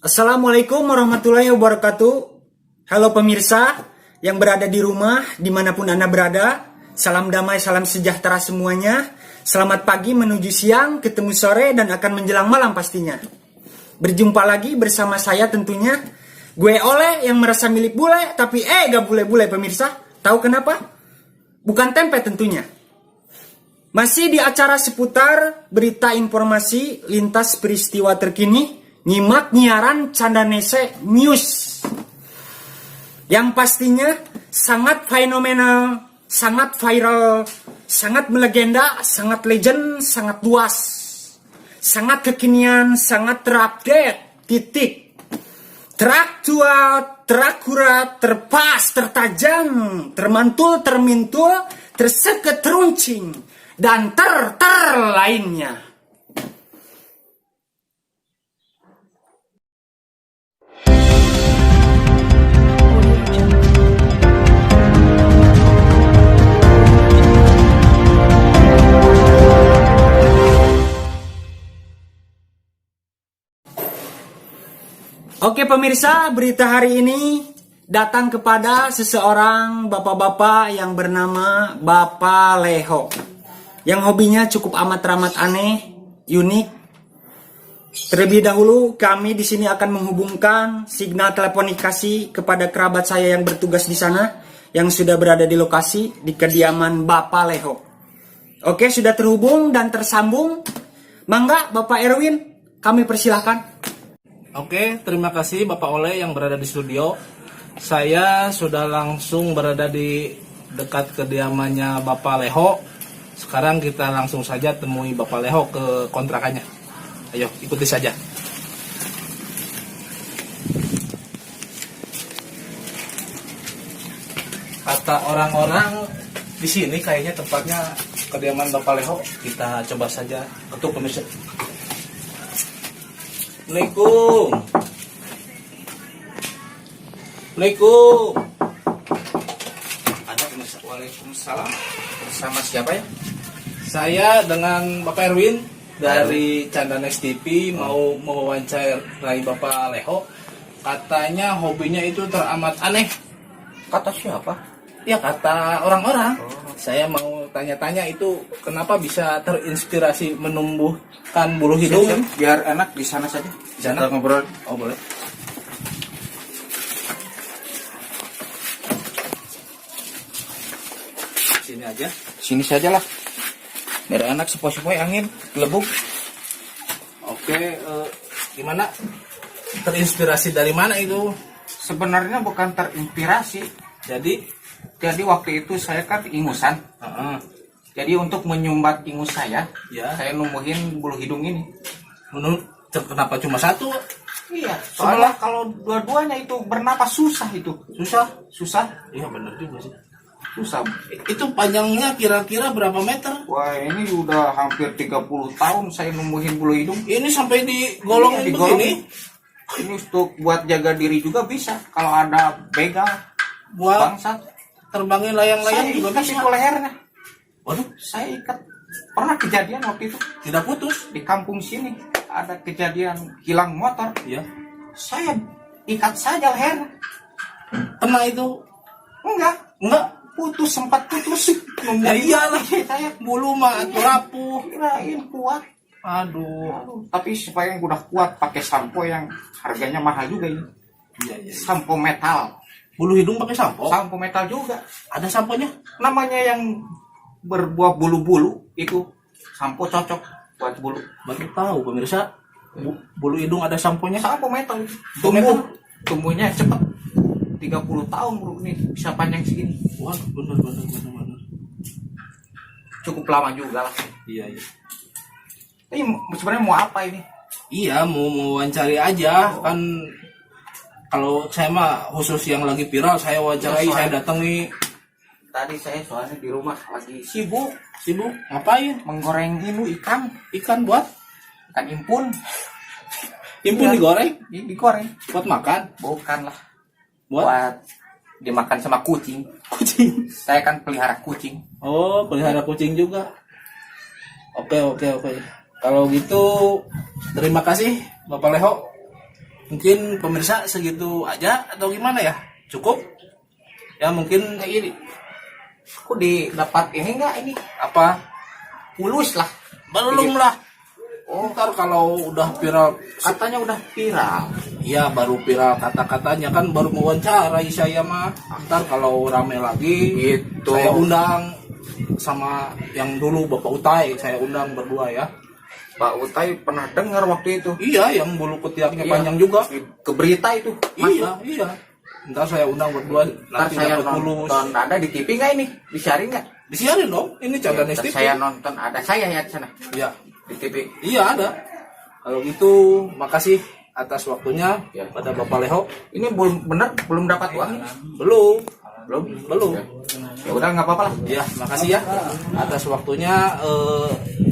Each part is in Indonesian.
Assalamualaikum warahmatullahi wabarakatuh. Halo pemirsa yang berada di rumah, dimanapun Anda berada. Salam damai, salam sejahtera semuanya. Selamat pagi menuju siang, ketemu sore, dan akan menjelang malam pastinya. Berjumpa lagi bersama saya tentunya. Gue Oleh yang merasa milik bule, tapi gak bule-bule pemirsa. Tahu kenapa? Bukan tempe tentunya. Masih di acara seputar berita informasi lintas peristiwa terkini. Nyimak nyiaran Candanese News yang pastinya sangat fenomenal, sangat viral, sangat melegenda, sangat legend, sangat luas, sangat kekinian, sangat terupdate, titik, teraktual, terakurat, terpas, tertajam, termantul, termintul, terseket, teruncing, dan lainnya. Oke pemirsa, berita hari ini datang kepada seseorang bapak-bapak yang bernama Bapak Leho. Yang hobinya cukup amat aneh, unik. Terlebih dahulu kami di sini akan menghubungkan signal telekomunikasi kepada kerabat saya yang bertugas di sana, yang sudah berada di lokasi di kediaman Bapak Leho. Oke, sudah terhubung dan tersambung. Mangga Bapak Erwin, kami persilahkan. Oke, terima kasih Bapak Oleh yang berada di studio. Saya sudah langsung berada di dekat kediamannya Bapak Leho. Sekarang kita langsung saja temui Bapak Leho ke kontrakannya. Ayo, ikuti saja. Kata orang-orang di sini kayaknya tempatnya kediaman Bapak Leho. Kita coba saja ketuk pemirsa. Assalamualaikum. Assalamualaikum. Ada pemirsa. Waalaikumsalam. Bersama siapa ya? Saya dengan Bapak Erwin dari Candanese TV mau mewawancarai Bapak Leho. Katanya hobinya itu teramat aneh. Kata siapa? Ya kata orang-orang. Saya mau tanya-tanya itu kenapa bisa terinspirasi menumbuhkan bulu hidung? Biar enak di sana saja. Di sana ngobrol. Oh boleh. Sini aja. Sini sajalah. Biar enak sepoi-sepoi angin, gelebuk. Oke, gimana? Terinspirasi dari mana itu? Sebenarnya bukan terinspirasi. Jadi waktu itu saya kan ingusan. Jadi untuk menyumbat ingus saya numbuhin bulu hidung ini. Kenapa cuma satu? Iya, soalnya kalau dua-duanya itu bernapas susah itu. Susah. Iya benar juga sih. Susah. Itu panjangnya kira-kira berapa meter? Wah, ini udah hampir 30 tahun saya numbuhin bulu hidung. Ini sampai digolongin begini? Ini untuk buat jaga diri juga bisa. Kalau ada begal, Buat bangsat, terbangin layang-layang juga ikat bisa. itu lehernya. Waduh, Saya ikat. Pernah kejadian waktu itu tidak putus. di kampung sini. Ada kejadian hilang motor. Iya. Saya ikat saja lehernya. Kena itu? Enggak. Sempat putus. Ya iyalah. Saya Bulu mah atuh rapuh. kirain kuat. Aduh. Tapi supaya yang udah kuat pakai sampo yang harganya mahal juga ini. Iya. Sampo metal. Bulu hidung pakai sampo? Sampo metal juga. Ada samponya? Namanya yang berbuah bulu-bulu itu sampo cocok buat bulu. Baru tahu pemirsa. Bulu hidung ada samponya? Sampo metal. Metal? Tumbuhnya cepet. 30 tahun bro ini bisa panjang segini. Wah, benar. Cukup lama juga lah. Iya. Ini sebenarnya mau apa ini? Iya, mau wawancari aja kan. Kalau saya mah khusus yang lagi viral saya wawancarai, saya datang nih. Tadi saya soalnya di rumah lagi sibuk Ngapain? menggoreng ini ikan Buat impun. impun Iya. digoreng Digoreng. buat makan. Bukan lah. Buat Buat dimakan sama kucing. Saya kan pelihara kucing. Oh, pelihara kucing juga. Oke. Kalau gitu terima kasih Bapak Leho. Mungkin pemirsa segitu aja atau gimana ya? Cukup? Ya mungkin Ini aku didapat ini enggak ini apa? mulus lah. Belum lah. Ntar kalau udah viral, Katanya udah viral. iya baru viral kata-katanya kan baru mewawancarai saya mah. Ntar kalau rame lagi, Gitu. saya undang sama yang dulu Bapak Utai, saya undang berdua ya. Pak Utai pernah dengar waktu itu Iya, yang bulu ketiaknya Iya. panjang juga. ke berita itu. Iya. Ntar saya undang berdua, Ntar nanti saya dapat mulus. nonton ada di TV nggak ini? Disiarin nggak? Disiarin dong, ini Candaan Ntar TV. saya nonton ada saya ya di sana Iya, di TV. iya ada. Kalau gitu, makasih atas waktunya Ya. pada Bapak Leho. Ini belum dapat uang? Belum. Belum. Ya udah nggak apa-apa lah. Ya, makasih ya atas waktunya.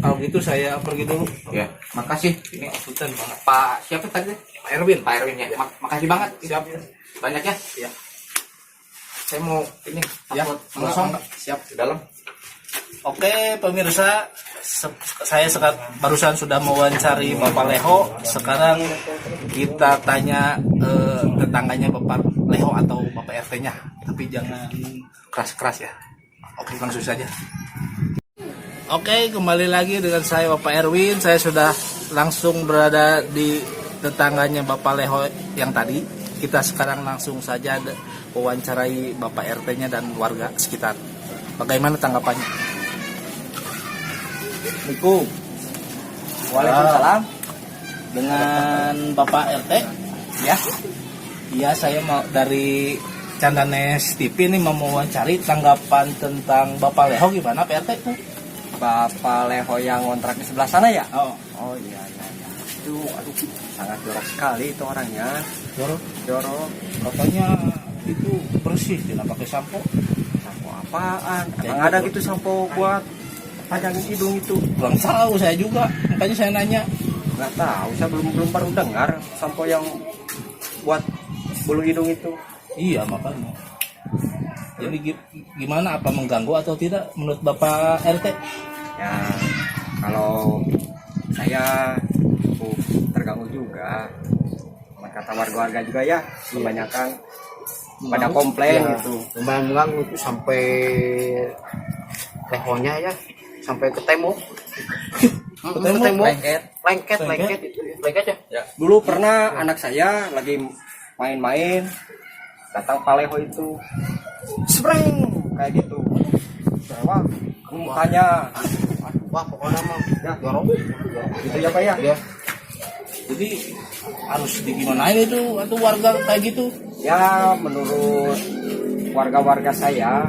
Kalau gitu saya pergi dulu. Ya, makasih. Ini Sultan banget. Pak siapa tadi? Pak Erwin. Pak Erwin ya. Makasih banget. Siap. Banyak ya. Ya. Saya mau ini Ya, takut enggak, kosong enggak. Siap. di dalam. Oke pemirsa, saya barusan sudah mewawancari Bapak Leho. Sekarang kita tanya tetangganya Bapak Leho atau Bapak RT-nya, tapi jangan keras-keras ya. Oke, langsung saja. Oke, kembali lagi dengan saya Bapak Erwin. Saya sudah langsung berada di tetangganya Bapak Leho yang tadi. Kita sekarang langsung saja wawancarai Bapak RT-nya dan warga sekitar. Bagaimana tanggapannya? Assalamualaikum. Waalaikumsalam. Dengan Bapak RT ya. Iya, saya mau dari Candanes TV ini mau mewawancari tanggapan tentang Bapak Leho gimana Pak RT tuh? Bapak Leho yang kontrak di sebelah sana ya? Oh, Oh iya. Itu aduh sangat jorok sekali itu orangnya. Jorok. katanya itu bersih, tidak pakai sampo. Sampo apaan? Emang ada gitu sampo buat pajangin hidung itu? Kurang tahu saya juga, makanya saya nanya. Nggak tahu, saya belum baru dengar sampo yang buat bulu hidung itu. Iya makanya. Jadi gimana, apa mengganggu atau tidak menurut Bapak RT? Ya kalau saya cukup terganggu juga. Kata warga-warga juga ya, kebanyakan pada komplain Ya, gitu. lumayan itu sampai lehonya ya, sampai ke tembok. Ke tembok? Lengket itu. Lengket ya. Dulu pernah anak saya lagi main-main, datang Pak Leho itu, spreng kayak gitu. Wah, mukanya, Wah, pokoknya mah ya jorok. gitu ya Pak ya. Ya. Jadi harus digimanain itu atau warga kayak gitu? Ya menurut warga-warga saya,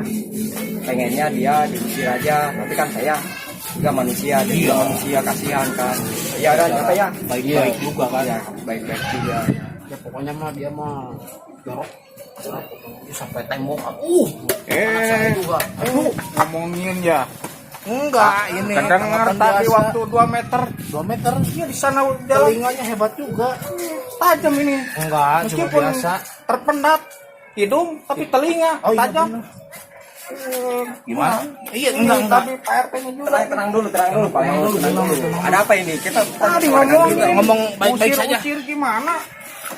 pengennya dia diusir aja. Tapi kan saya juga manusia, dia juga manusia, kasihan kan. Ya dan apa ya? Baik-baik juga kan. Ya, baik-baik juga. Ya pokoknya mah dia mah jorok. Dia sampai tembok. Juga. Ngomongin ya. Enggak, ini Kedengar angkatan tadi biasa. waktu 2 meter. 2 meter. Iya di sana jalan Telinganya hebat juga. tajam ini. Enggak, cuma Meskipun biasa. terpendat hidung tapi telinga Oh, iya tajam. bener. Gimana? Iya, enggak. Tapi Pak RT-nya juga. Tenang dulu Pak Leho, tenang dulu. Ada apa ini? Kita Tadi ngomong ngomong ngomong baik-baik saja. Usir gimana?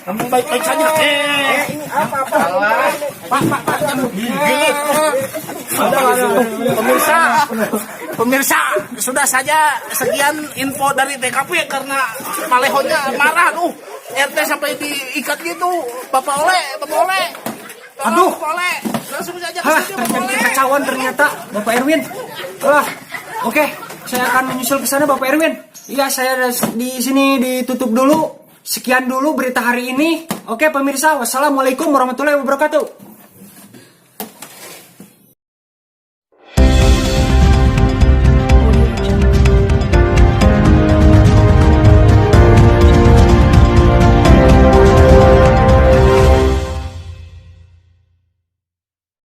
Ngomong baik-baik saja. Ini apa? Pemirsa, sudah saja sekian info dari TKP karena Malehonya marah tuh. RT sampai diikat gitu. Bapak Ole. Aduh. Bapak Ole, langsung saja ke Hah, studio, Bapak terjadi Ole. kekacauan ternyata, Bapak Erwin. Wah, oke, saya akan menyusul ke sana, Bapak Erwin. Iya, saya di sini ditutup dulu. Sekian dulu berita hari ini. Oke, pemirsa, wassalamualaikum warahmatullahi wabarakatuh.